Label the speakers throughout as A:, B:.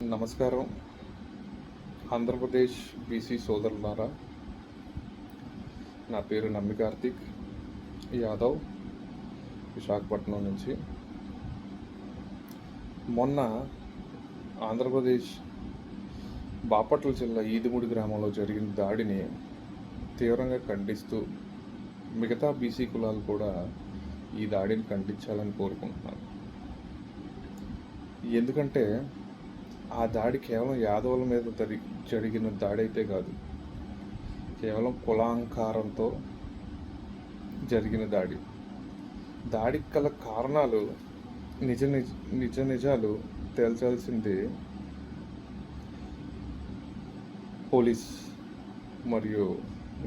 A: నమస్కారం. ఆంధ్రప్రదేశ్ బీసీ సోదరులారా, నా పేరు నమ్మి కార్తిక్ యాదవ్, విశాఖపట్నం నుంచి. మొన్న ఆంధ్రప్రదేశ్ బాపట్ల జిల్లా ఈదుమూడి గ్రామంలో జరిగిన దాడిని తీవ్రంగా ఖండిస్తూ మిగతా బీసీ కులాలు కూడా ఈ దాడిని ఖండించాలని కోరుకుంటున్నాను. ఎందుకంటే ఆ దాడి కేవలం యాదవుల మీద జరిగిన దాడి అయితే కాదు, కేవలం కులాంకారంతో జరిగిన దాడికి గల కారణాలు నిజాలు తేల్చాల్సింది పోలీస్ మరియు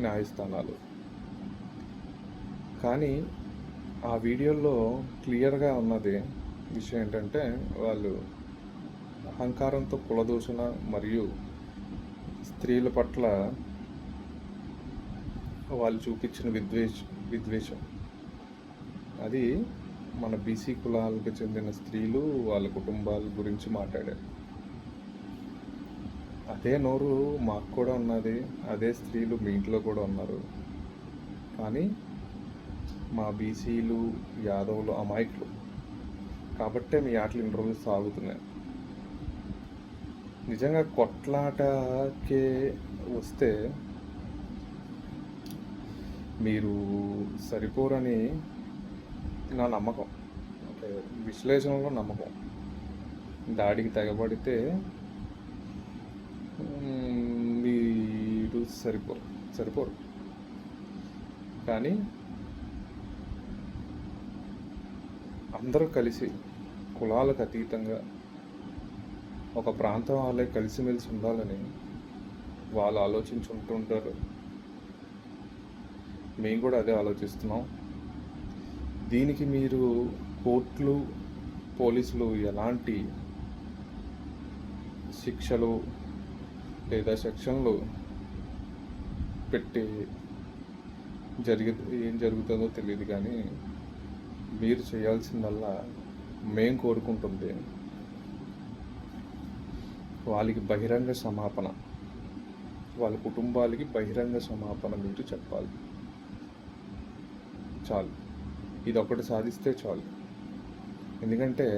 A: న్యాయస్థానాలు. కానీ ఆ వీడియోలో క్లియర్గా ఉన్నది విషయం ఏంటంటే, వాళ్ళు అహంకారంతో కులదూషణ మరియు స్త్రీల పట్ల వాళ్ళు చూపించిన విద్వేషం అది మన బీసీ కులాలకు చెందిన స్త్రీలు వాళ్ళ కుటుంబాల గురించి మాట్లాడారు. అదే నోరు మాకు కూడా ఉన్నది, అదే స్త్రీలు మీ ఇంట్లో కూడా ఉన్నారు. కానీ మా బీసీలు యాదవులు అమాయకులు కాబట్టే మీ ఆటలు ఇన్ని రోజులు సాగుతున్నాయి. నిజంగా కొట్లాటకే వస్తే మీరు సరిపోరని నా నమ్మకం, అంటే విశ్లేషణలో నమ్మకం. దాడికి తెగబడితే మీరు సరిపోరు. కానీ అందరూ కలిసి కులాలకు అతీతంగా ఒక ప్రాంతం వాళ్ళే కలిసిమెలిసి ఉండాలని వాళ్ళు ఆలోచించుంటుంటారు. మేము కూడా అదే ఆలోచిస్తున్నాం. దీనికి మీరు కోర్టులు, పోలీసులు ఎలాంటి శిక్షలు లేదా సెక్షన్లు పెట్టి ఏం జరుగుతుందో తెలియదు. కానీ మీరు చేయాల్సిందల్లా మేం కోరుకుంటుంది వాళ్ళకి బహిరంగ క్షమాపణ, వాళ్ళ కుటుంబాలకి బహిరంగ క్షమాపణ మీరు చెప్పాలి. చాలు, ఇది ఒకటి సాధిస్తే చాలు. ఎందుకంటే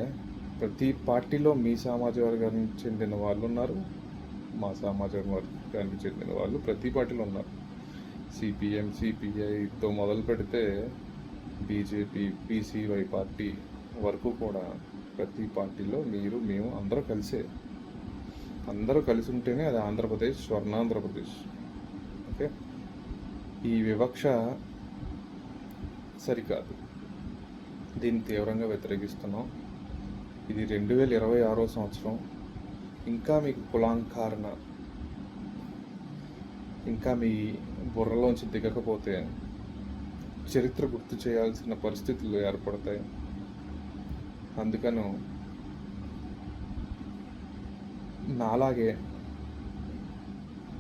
A: ప్రతి పార్టీలో మీ సమాజ వర్గానికి చెందిన వాళ్ళు ఉన్నారు, మా సమాజ వర్గానికి చెందిన వాళ్ళు ప్రతి పార్టీలో ఉన్నారు. సిపిఎం, సిపిఐతో మొదలు పెడితే బీజేపీ, పీసీవై పార్టీ వరకు కూడా ప్రతి పార్టీలో మేము అందరూ కలిసి ఉంటేనే అది ఆంధ్రప్రదేశ్, స్వర్ణాంధ్రప్రదేశ్. ఓకే, ఈ వివక్ష సరికాదు, దీన్ని తీవ్రంగా వ్యతిరేకిస్తున్నాం. ఇది 2026 సంవత్సరం. ఇంకా మీకు కులాంకారణ ఇంకా మీ బుర్రలోంచి దిగకపోతే చరిత్ర గుర్తు చేయాల్సిన పరిస్థితులు ఏర్పడతాయి. అందుకను నాలాగే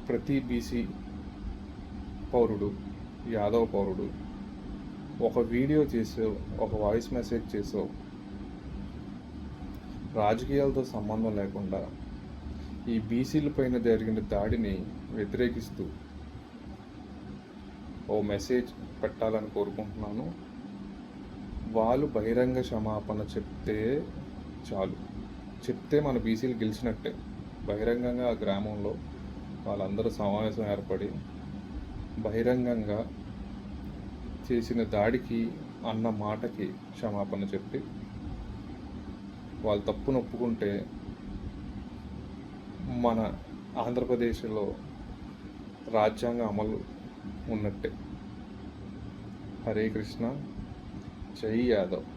A: ప్రతి బీసీ పౌరుడు, యాదవ పౌరుడు ఒక వీడియో చేసో, ఒక వాయిస్ మెసేజ్ చేసో, రాజకీయాలతో సంబంధం లేకుండా ఈ బీసీల పైన జరిగిన దాడిని వ్యతిరేకిస్తూ ఓ మెసేజ్ పెట్టాలని కోరుకుంటున్నాను. వాళ్ళు బహిరంగ క్షమాపణ చెప్తే చాలు. చెప్తే మన బీసీలు గెలిచినట్టే. బహిరంగంగా ఆ గ్రామంలో వాళ్ళందరూ సమావేశం ఏర్పడి బహిరంగంగా చేసిన దాడికి అన్న మాటకి క్షమాపణ చెప్పి వాళ్ళు తప్పును ఒప్పుకుంటే మన ఆంధ్రప్రదేశ్లో రాజ్యాంగ అమలు ఉన్నట్టే. హరే కృష్ణ, జై యాదవ్.